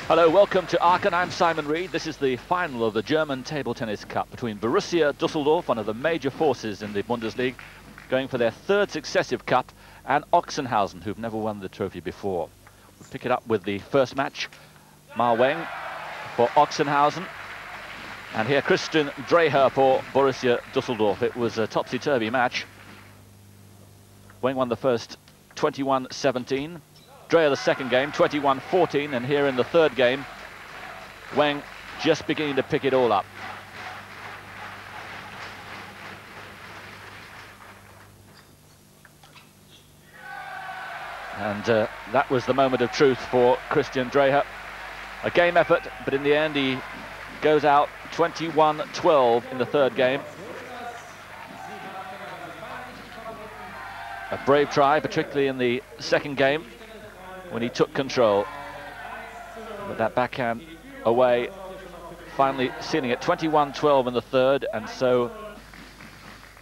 Hello, welcome to Aachen. I'm Simon Reed. This is the final of the German Table Tennis Cup between Borussia Düsseldorf, one of the major forces in the Bundesliga, going for their third successive cup, and Ochsenhausen, who've never won the trophy before. We'll pick it up with the first match. Ma Weng for Ochsenhausen. And here Christian Dreher for Borussia Düsseldorf. It was a topsy-turvy match. Weng won the first 21-17. Dreher the second game, 21-14, and here in the third game, Weng just beginning to pick it all up. And that was the moment of truth for Christian Dreher. A game effort, but in the end he goes out 21-12 in the third game. A brave try, particularly in the second game, when he took control. But that backhand away, finally sealing it 21-12 in the third, and so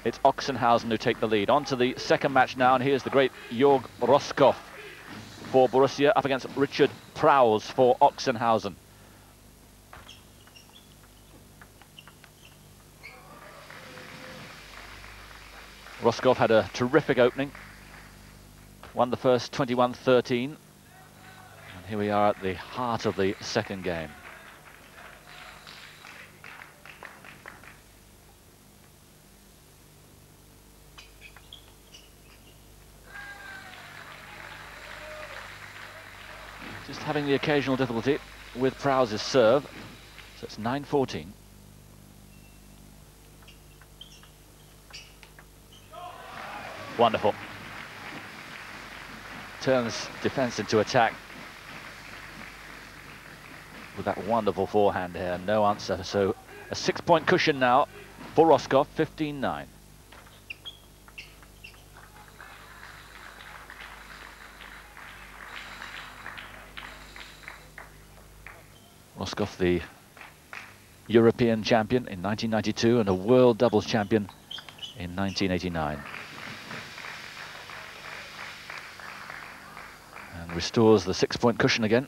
it's Ochsenhausen who take the lead. On to the second match now, and here's the great Jörg Roskopf for Borussia up against Richard Prowse for Ochsenhausen. Roskopf had a terrific opening, won the first 21-13. Here we are at the heart of the second game. Just having the occasional difficulty with Prowse's serve, so it's 9-14. Wonderful. Turns defense into attack with that wonderful forehand here, no answer. So a 6-point cushion now for Roskopf, 15-9. Roskopf, the European champion in 1992 and a world doubles champion in 1989. And restores the 6-point cushion again.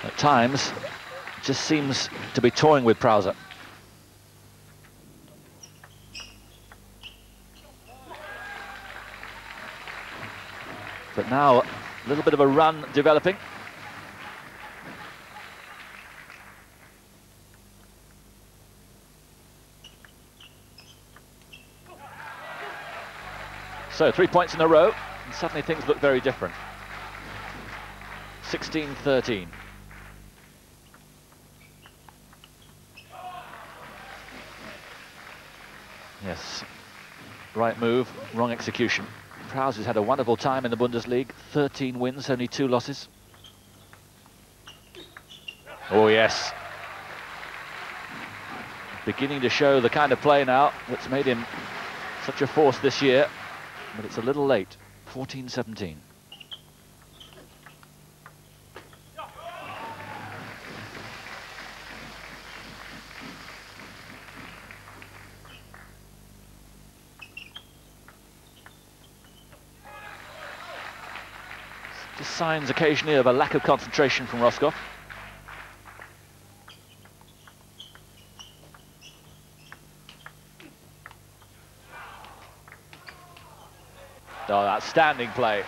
At times, just seems to be toying with Prowse. But now, a little bit of a run developing. So 3 points in a row, and suddenly things look very different. 16-13. Yes, right move, wrong execution. Prowse has had a wonderful time in the Bundesliga, 13 wins, only 2 losses. Oh yes. Beginning to show the kind of play now that's made him such a force this year, but it's a little late, 14-17. Just signs occasionally of a lack of concentration from Roskopf. Oh, outstanding play.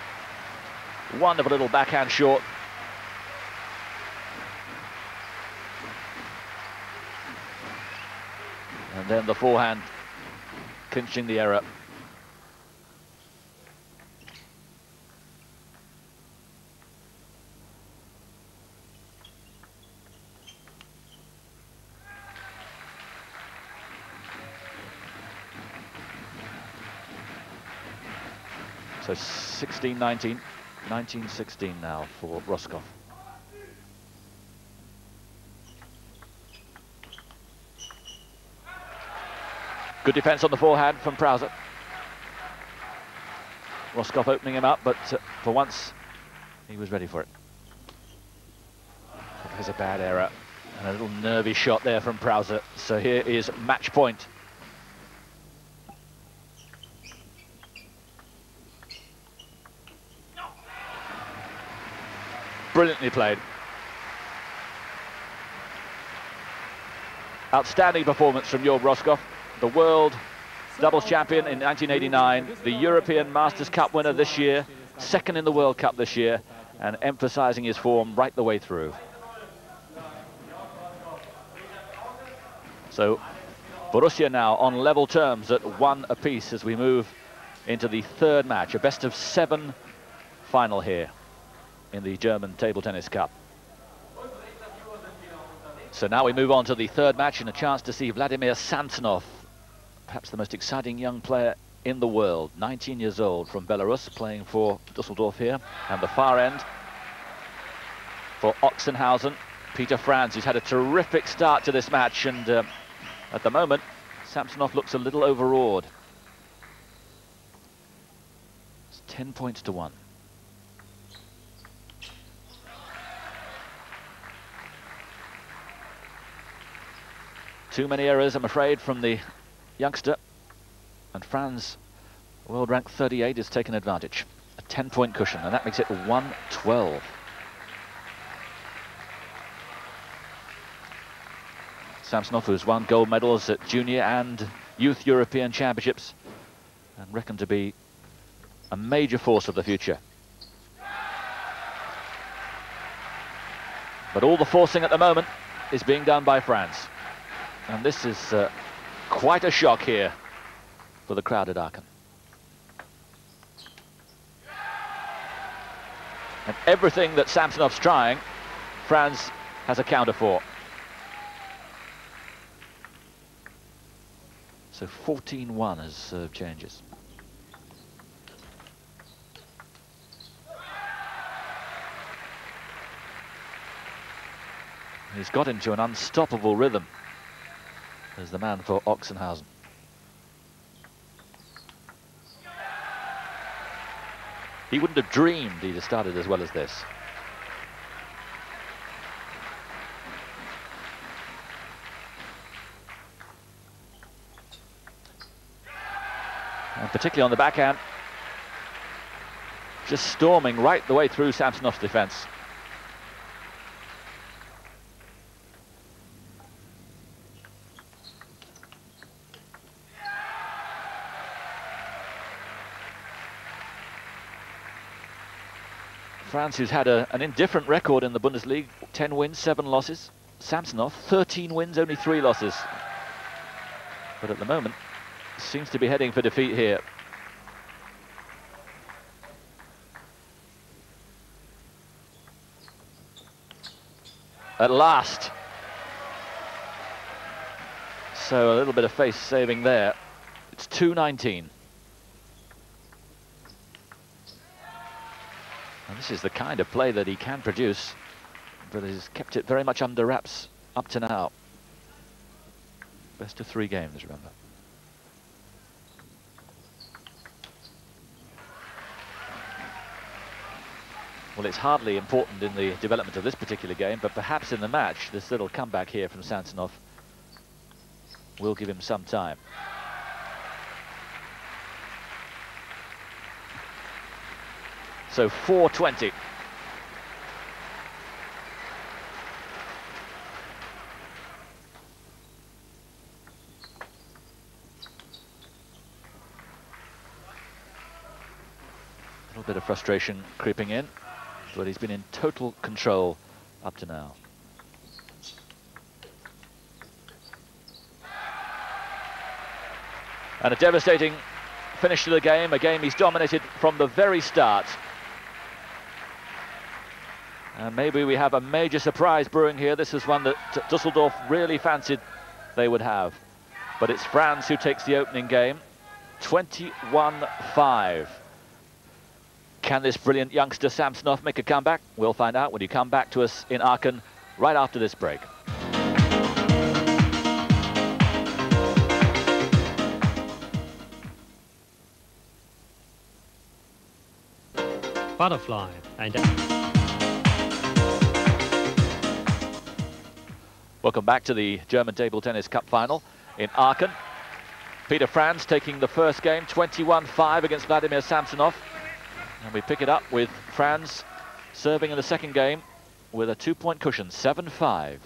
Wonderful little backhand short. And then the forehand clinching the error. So 16-19, 19-16 now for Roskopf. Good defense on the forehand from Prowse. Roskopf opening him up, but for once he was ready for it. There's a bad error and a little nervy shot there from Prowse. So here is match point. brilliantly played. Outstanding performance from Jörg Roskopf, the world doubles champion in 1989, the European Masters Cup winner this year, second in the World Cup this year, and emphasising his form right the way through. So Borussia now on level terms at 1 apiece as we move into the third match, a best-of-7 final here in the German Table Tennis Cup. So now we move on to the third match and a chance to see Vladimir Samsonov, perhaps the most exciting young player in the world, 19 years old, from Belarus, playing for Dusseldorf here. And the far end for Ochsenhausen, Peter Franz, who's had a terrific start to this match, and at the moment Samsonov looks a little overawed. It's 10 points to 1. Too many errors, I'm afraid, from the youngster, and Franz, world rank 38, has taken advantage. A 10-point cushion, and that makes it 1-12. Samsonov, who's won gold medals at junior and youth European championships, and reckoned to be a major force of the future. But all the forcing at the moment is being done by Franz. And this is quite a shock here for the crowd at Aachen. And everything that Samsonov's trying, Franz has a counter for. So 14-1 as serve changes. He's got into an unstoppable rhythm as the man for Ochsenhausen. He wouldn't have dreamed he'd have started as well as this. And particularly on the backhand, just storming right the way through Samsonov's defence. Franz, who's had an indifferent record in the Bundesliga, 10 wins, 7 losses. Samsonov, 13 wins, only 3 losses. But at the moment, seems to be heading for defeat here. At last. So a little bit of face saving there. It's 2-19. And this is the kind of play that he can produce, but he's kept it very much under wraps up to now. Best of 3 games, remember. Well, it's hardly important in the development of this particular game, but perhaps in the match, this little comeback here from Samsonov will give him some time. So 4-20. A little bit of frustration creeping in, but he's been in total control up to now. And a devastating finish to the game, a game he's dominated from the very start. And maybe we have a major surprise brewing here. This is one that Dusseldorf really fancied they would have. But it's Franz who takes the opening game, 21-5. Can this brilliant youngster Samsonov make a comeback? We'll find out when you come back to us in Aachen right after this break. Butterfly and... Welcome back to the German Table Tennis Cup final in Aachen. Peter Franz taking the first game, 21-5 against Vladimir Samsonov. And we pick it up with Franz Serving in the second game with a 2-point cushion, 7-5.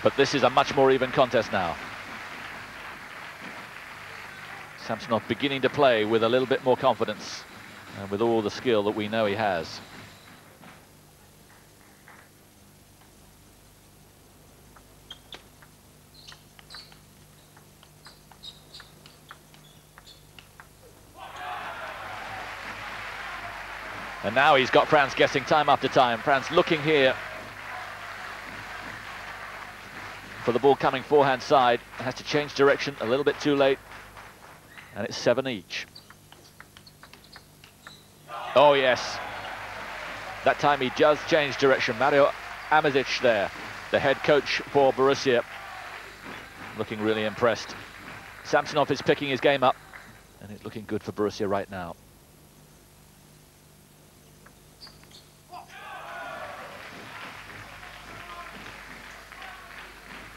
But this is a much more even contest now. Samsonov beginning to play with a little bit more confidence and with all the skill that we know he has. And now he's got Franz guessing time after time. Franz looking here for the ball coming forehand side. Has to change direction a little bit too late. And it's 7 each. Oh, yes. That time he does change direction. Mario Amazic there, the head coach for Borussia, looking really impressed. Samsonov is picking his game up, and it's looking good for Borussia right now.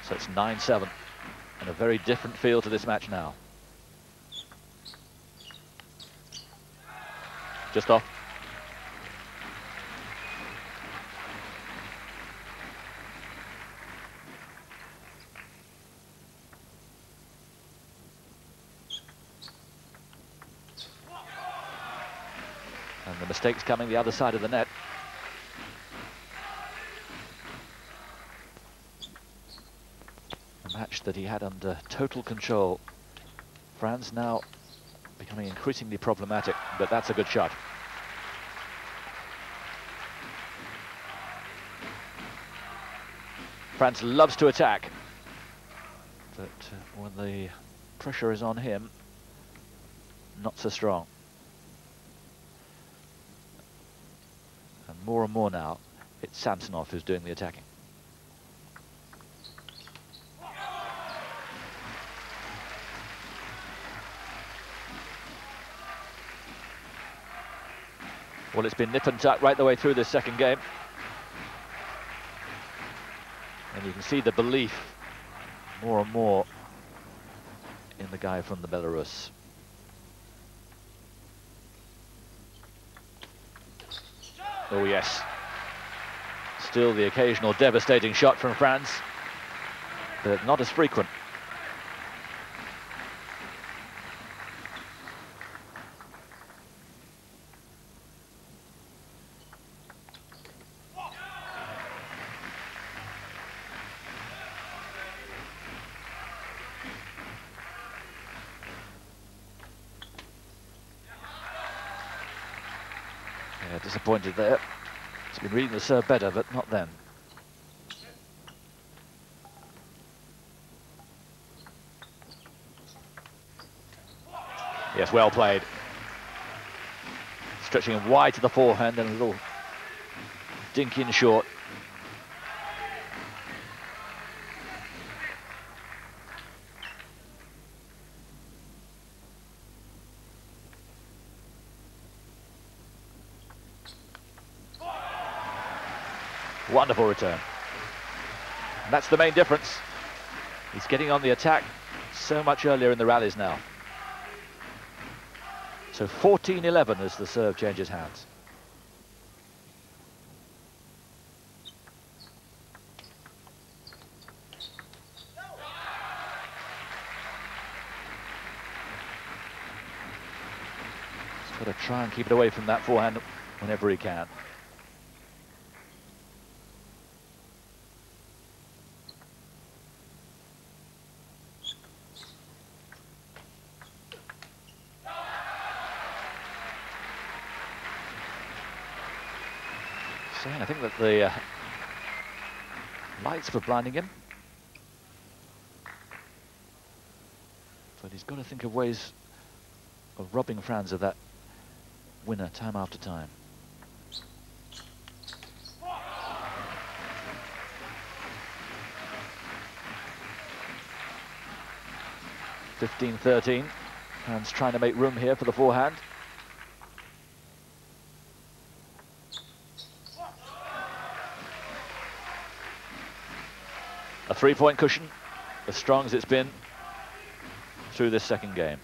So it's 9-7, and a very different feel to this match now. Just off. And the mistakes coming the other side of the net. A match that he had under total control. Franz now becoming increasingly problematic, but that's a good shot. Franz loves to attack, but when the pressure is on him, not so strong. And more now, it's Samsonov who's doing the attacking. Well, it's been nip and tuck right the way through this second game. And you can see the belief more and more in the guy from the Belarus. Oh, yes. Still the occasional devastating shot from Franz, but not as frequent. Yeah, disappointed there. He's been reading the serve better, but not then. Yes, well played. Stretching him wide to the forehand and a little dink in short. Wonderful return. And that's the main difference. He's getting on the attack so much earlier in the rallies now. So 14-11 as the serve changes hands. He's got to try and keep it away from that forehand whenever he can. I think that the lights were blinding him, but he's got to think of ways of robbing Franz of that winner time after time. (15-13). Franz trying to make room here for the forehand. A 3-point cushion, as strong as it's been through this second game.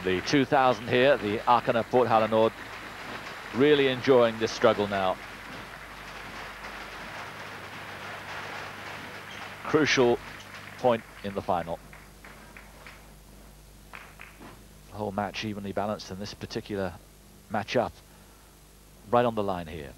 The 2000 here, the Aachen Porthalle Nord, really enjoying this struggle now. Crucial point in the final. The whole match evenly balanced, and this particular match-up right on the line here.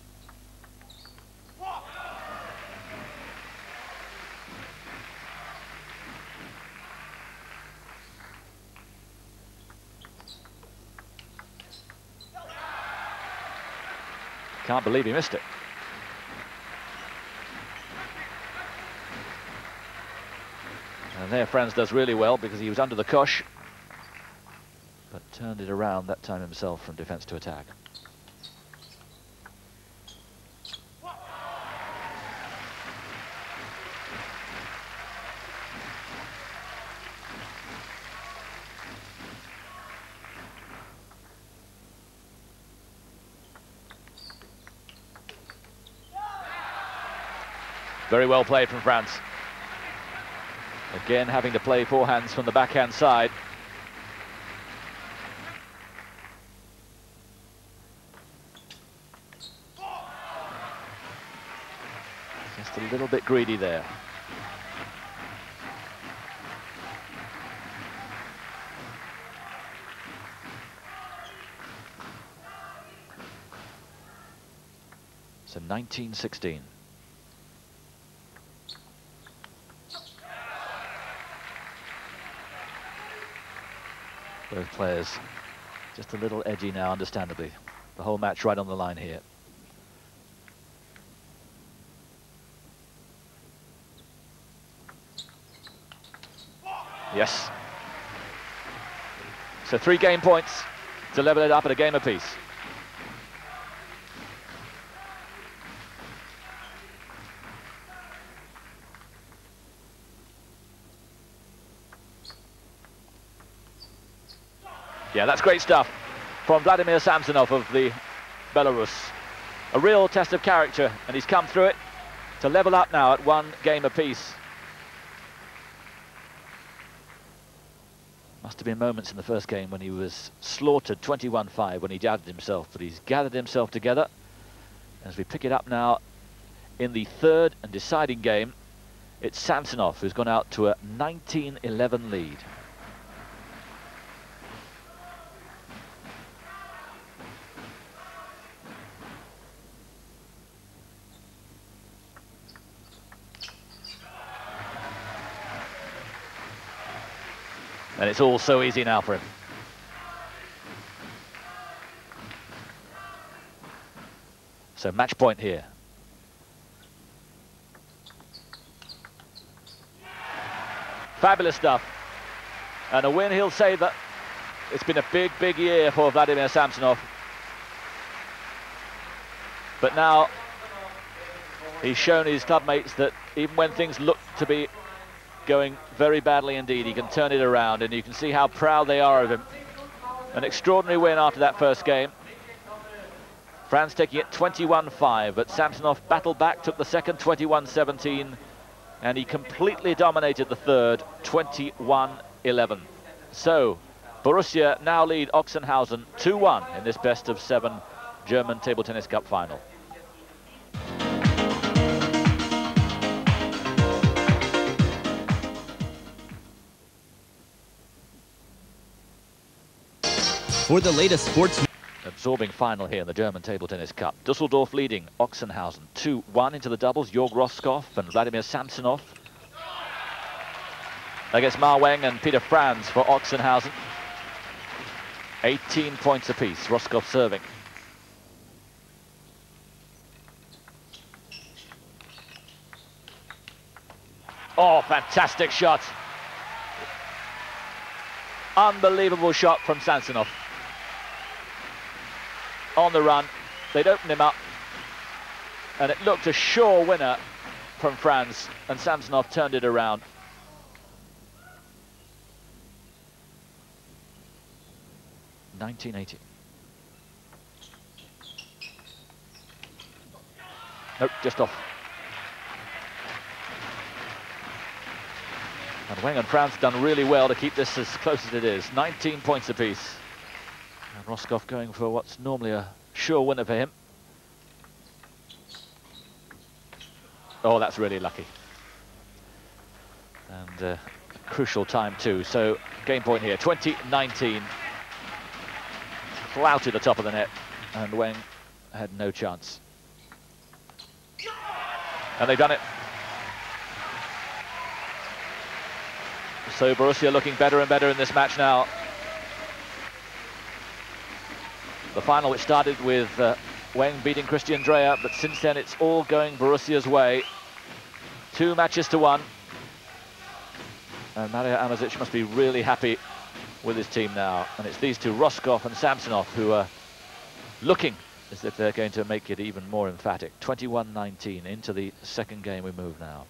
Can't believe he missed it. And there Franz does really well because he was under the cosh, but turned it around that time himself from defense to attack. Very well played from Franz. Again, having to play forehands from the backhand side. Just a little bit greedy there. So 19-16. Both players just a little edgy now, understandably. The whole match right on the line here. Yes. So 3 game points to level it up at a game apiece. Yeah, that's great stuff from Vladimir Samsonov of the Belarus. A real test of character, and he's come through it to level up now at 1 game apiece. Must have been moments in the first game when he was slaughtered 21-5 when he doubted himself, but he's gathered himself together. As we pick it up now in the 3rd and deciding game, it's Samsonov who's gone out to a 19-11 lead. And it's all so easy now for him. So match point here. Fabulous stuff. And a win, he'll say that it's been a big, big year for Vladimir Samsonov. But now he's shown his clubmates that even when things look to be going very badly indeed, he can turn it around, and you can see how proud they are of him. An extraordinary win after that first game. Franz taking it 21-5, but Samsonov battled back, took the second 21-17, and he completely dominated the third 21-11. So Borussia now lead Ochsenhausen 2-1 in this best-of-7 German Table Tennis Cup final. For the latest sports... Absorbing final here in the German Table Tennis Cup. Dusseldorf leading Ochsenhausen 2-1 into the doubles. Jörg Roskopf and Vladimir Samsonov against Ma Weng and Peter Franz for Ochsenhausen. 18 points apiece. Roskopf serving. Oh, fantastic shot. Unbelievable shot from Samsonov. On the run, they'd opened him up, and it looked a sure winner from Franz, and Samsonov turned it around. (1980). Nope, just off. And Wang and France done really well to keep this as close as it is. 19 points apiece. And Roscoff going for what's normally a sure winner for him. Oh, that's really lucky. And a crucial time too. So game point here, 20-19. Flouted the top of the net, and Wang had no chance. And they've done it. So Borussia looking better and better in this match now. The final, which started with Wang beating Christian Dreyer, but since then it's all going Borussia's way. 2 matches to 1. And Mario Amazic must be really happy with his team now. And it's these two, Roscoff and Samsonov, who are looking as if they're going to make it even more emphatic. 21-19, into the second game we move now.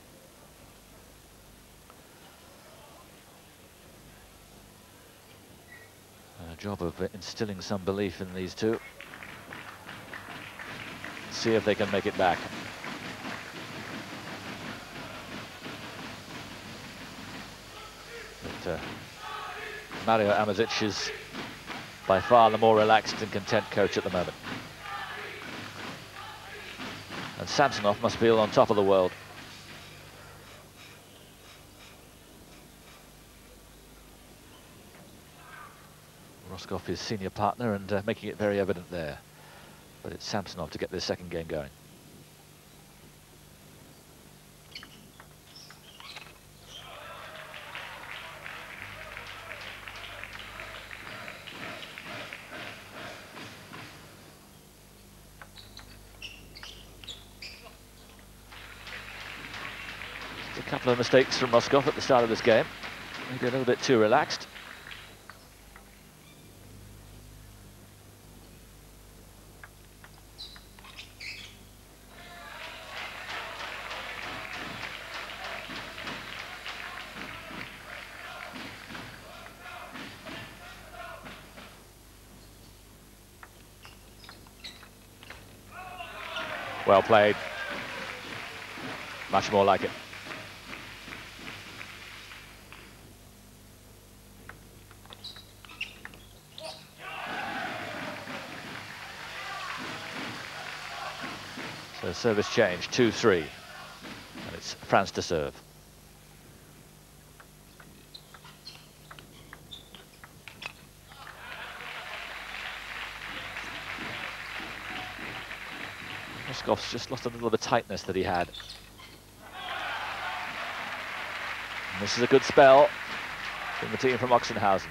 A job of instilling some belief in these two. See if they can make it back. But Mario Amazic is by far the more relaxed and content coach at the moment. And Samsonov must feel on top of the world. Roscoff is senior partner and making it very evident there. But it's Samsonov to get this second game going. A couple of mistakes from Roscoff at the start of this game. Maybe a little bit too relaxed. Well played. Much more like it. So service change, 2-3. And it's France to serve. Roscoff's just lost a little of the tightness that he had. And this is a good spell from the team from Oxenhausen.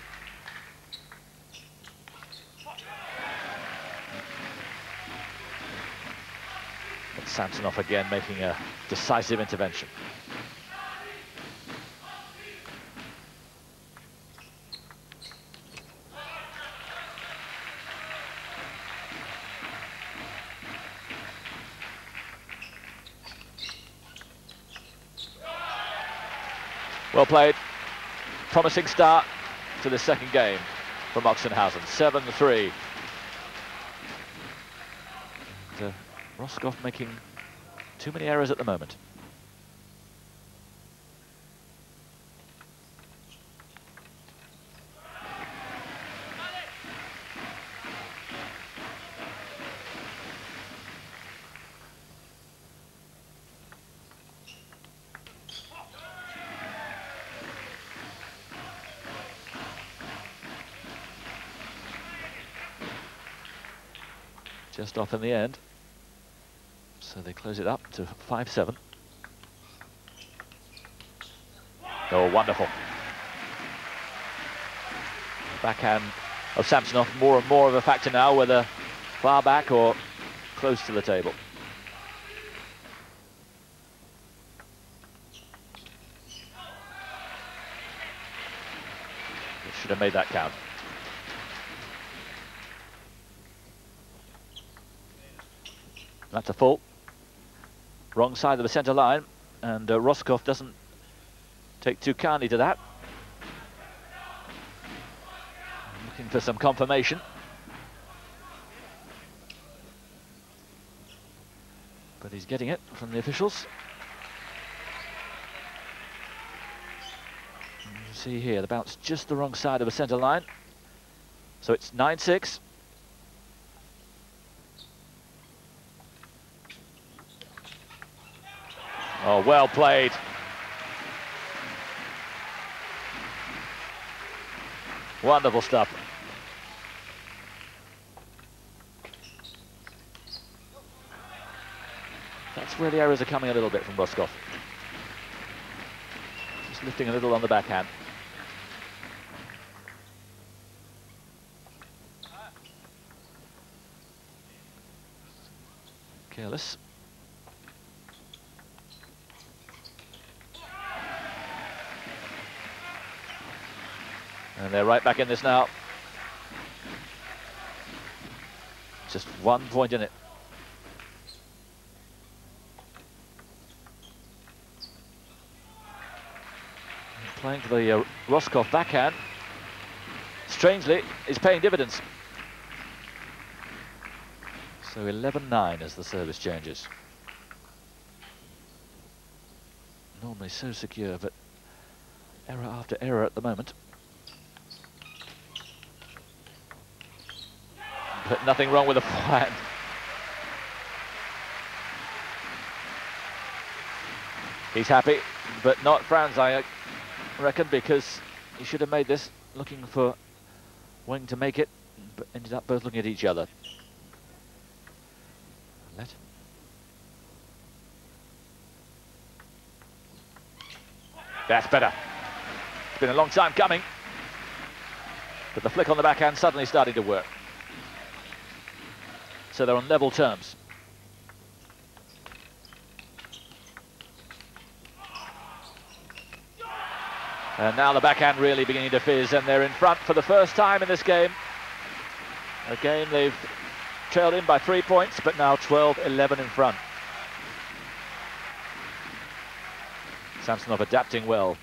But Samsonov again making a decisive intervention. Well played. Promising start to the second game from Oxenhausen. 7-3. Roscoff making too many errors at the moment. Just off in the end. So they close it up to 5-7. Oh, wonderful. Backhand of Samsonov, more and more of a factor now, whether far back or close to the table. It should have made that count. That's a fault. Wrong side of the centre line, and Roscoff doesn't take too kindly to that. Looking for some confirmation. But he's getting it from the officials. see here, the bounce just the wrong side of the centre line. So it's 9-6. Oh, well played. Wonderful stuff. That's where the errors are coming a little bit from Roscoff. Just lifting a little on the backhand. Careless. And they're right back in this now. Just 1 point in it. Playing for the Roscoff backhand, strangely, is paying dividends. So 11-9 as the service changes. Normally so secure, but error after error at the moment. But nothing wrong with the forehand. He's happy, but not Franz, I reckon, because he should have made this looking for Wang to make it, but ended up both looking at each other. Let. That's better. It's been a long time coming, but the flick on the backhand suddenly started to work. So they're on level terms. And now the backhand really beginning to fizz, and they're in front for the first time in this game. A game they've trailed in by 3 points, but now 12-11 in front. Samsonov adapting well.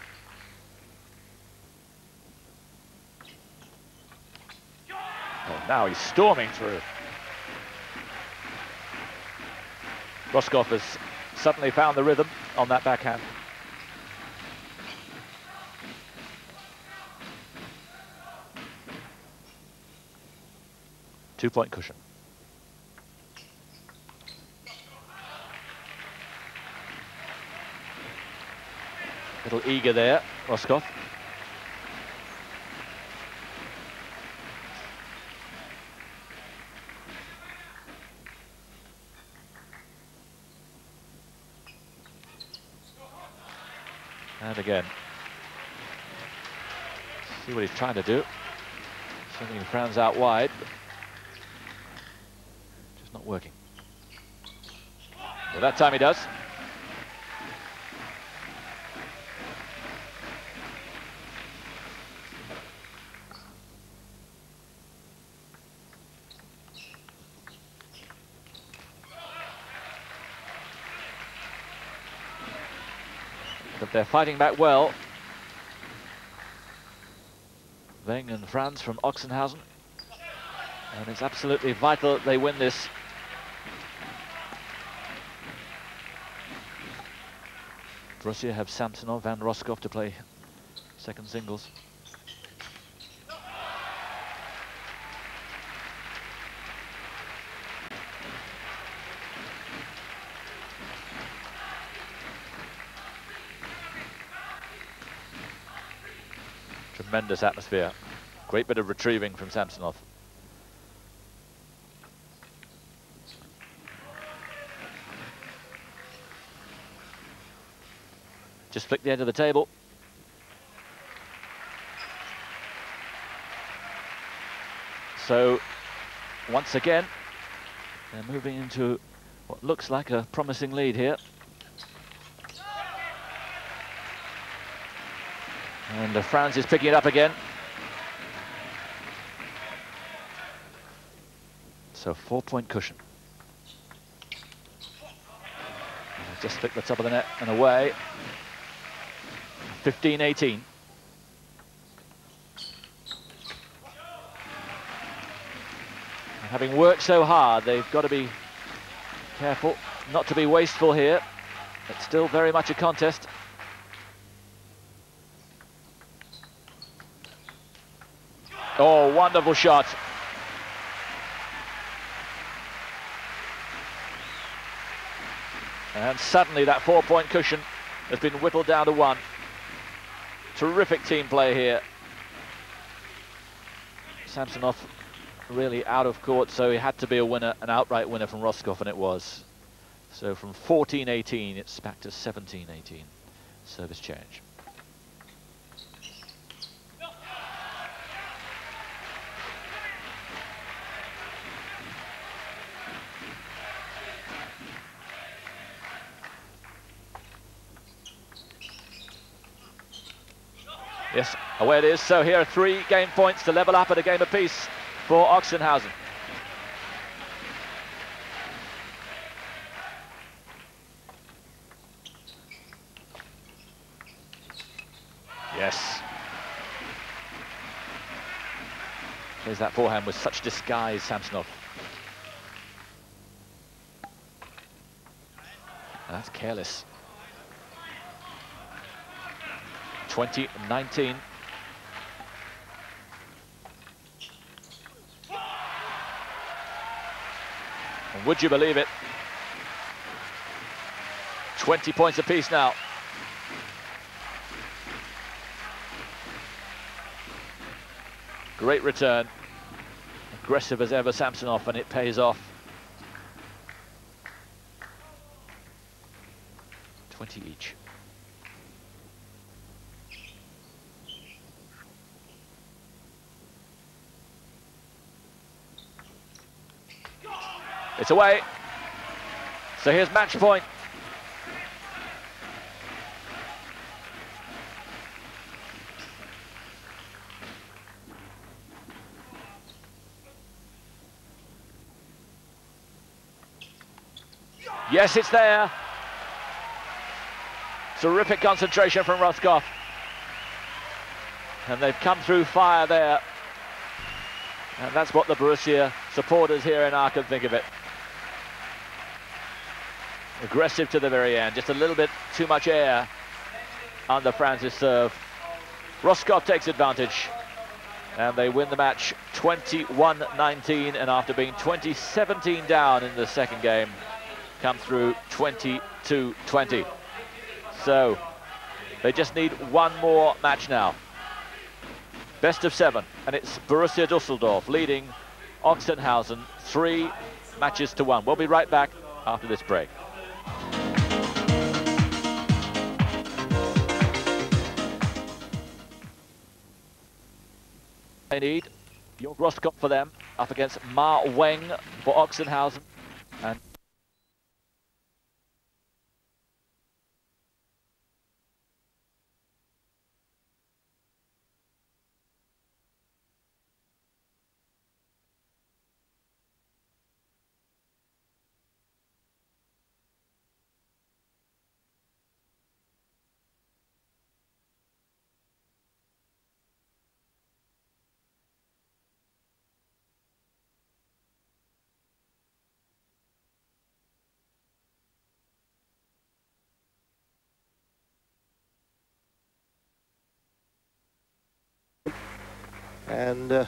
Oh, now he's storming through. Roscoff has suddenly found the rhythm on that backhand. Two-point cushion. Little eager there, Roscoff. And again. See what he's trying to do. Sending Franz out wide, but just not working. But that time he does. But they're fighting back well. Weng and Franz from Ochsenhausen. And it's absolutely vital that they win this. Borussia have Samsonov and Roscoff to play second singles. Tremendous atmosphere. Great bit of retrieving from Samsonov. Just flicked the end of the table. So, once again, they're moving into what looks like a promising lead here. And Franz is picking it up again. So 4-point cushion. Just flick the top of the net and away. 15-18. Having worked so hard, they've got to be careful not to be wasteful here. It's still very much a contest. Oh, wonderful shot. And suddenly that 4-point cushion has been whittled down to 1. Terrific team play here. Samsonov really out of court, so he had to be a winner, an outright winner from Roscoff, and it was. So from 14-18, it's back to 17-18. Service change. Yes, away it is. So here are 3 game points to level up at a game apiece for Ochsenhausen. Yes. There's that forehand with such disguise, Samsonov. That's careless. 20-19. And would you believe it? 20 points apiece now. Great return. Aggressive as ever, Samsonov, and it pays off. 20 each. It's away. So here's match point. Yes, it's there. Terrific concentration from Roscoff. And they've come through fire there. And that's what the Borussia supporters here in Aachen think of it. Aggressive to the very end, just a little bit too much air under Franz's serve. Roscoff takes advantage, and they win the match 21-19, and after being 20-17 down in the second game, come through 22-20. So they just need one more match now. Best of 7, and it's Borussia Düsseldorf leading Ochsenhausen 3-1. We'll be right back after this break. They need Jörg Roscoff for them, up against Ma Weng for Ochsenhausen. And And